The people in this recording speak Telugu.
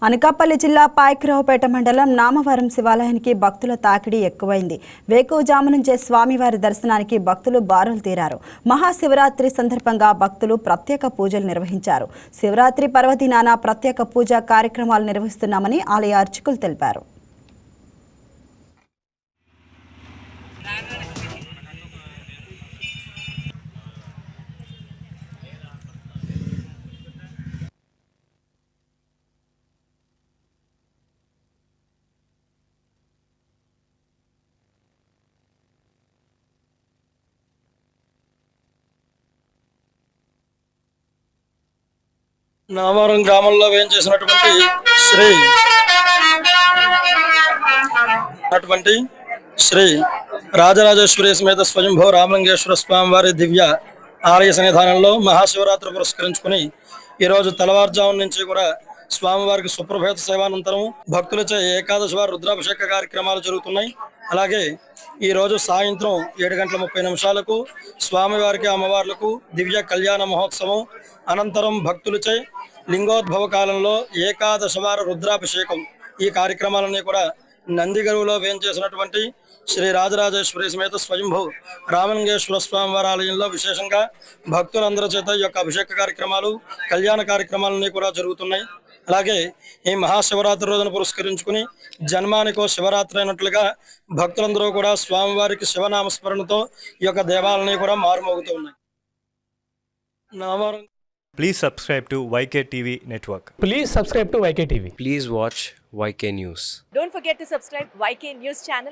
అనకాపల్లి జిల్లా పాయకరావుపేట మండలం నామవరం శివాలయానికి భక్తుల తాకిడి ఎక్కువైంది. వేకువజాము నుంచే స్వామివారి దర్శనానికి భక్తులు బారులు తీరారు. మహాశివరాత్రి సందర్భంగా భక్తులు ప్రత్యేక పూజలు నిర్వహించారు. శివరాత్రి పర్వదినాన ప్రత్యేక పూజా కార్యక్రమాలు నిర్వహిస్తున్నామని ఆలయ అర్చకులు తెలిపారు. నామవరం గ్రామంలో వేయించేసినటువంటి శ్రీ రాజరాజేశ్వరి సమేత స్వయంభూ రామలింగేశ్వర స్వామివారి దివ్య ఆలయ సన్నిధానంలో మహాశివరాత్రి పురస్కరించుకుని ఈరోజు తెల్లవారుజాము నుంచి కూడా స్వామివారికి సుప్రభేత సేవానంతరం భక్తులచే ఏకాదశి వారి రుద్రాభిషేక కార్యక్రమాలు జరుగుతున్నాయి. అలాగే ఈ రోజు సాయంత్రం 7:30 స్వామివారికి అమ్మవార్లకు దివ్య కళ్యాణ మహోత్సవం అనంతరం భక్తులచే లింగోద్భవ కాలంలో ఏకాదశ వార రుద్రాభిషేకం ఈ కార్యక్రమాలన్నీ కూడా నందిగరువులో వేయించేసినటువంటి శ్రీ రాజరాజేశ్వరి సమేత స్వయంభూ రామలింగేశ్వర స్వామివారి ఆలయంలో విశేషంగా భక్తులందరి చేత ఈ యొక్క అభిషేక కార్యక్రమాలు కళ్యాణ కార్యక్రమాలన్నీ కూడా జరుగుతున్నాయి. అలాగే ఈ మహాశివరాత్రి రోజును పురస్కరించుకుని జన్మానికో శివరాత్రి అయినట్లుగా భక్తులందరూ కూడా స్వామివారికి శివనామస్మరణతో ఈ యొక్క దేవాలయాన్ని కూడా మారుమోగుతూ ఉన్నాయి. Please subscribe to YK TV Network. Please subscribe to YK TV. Please watch YK News. Don't forget to subscribe YK News channel.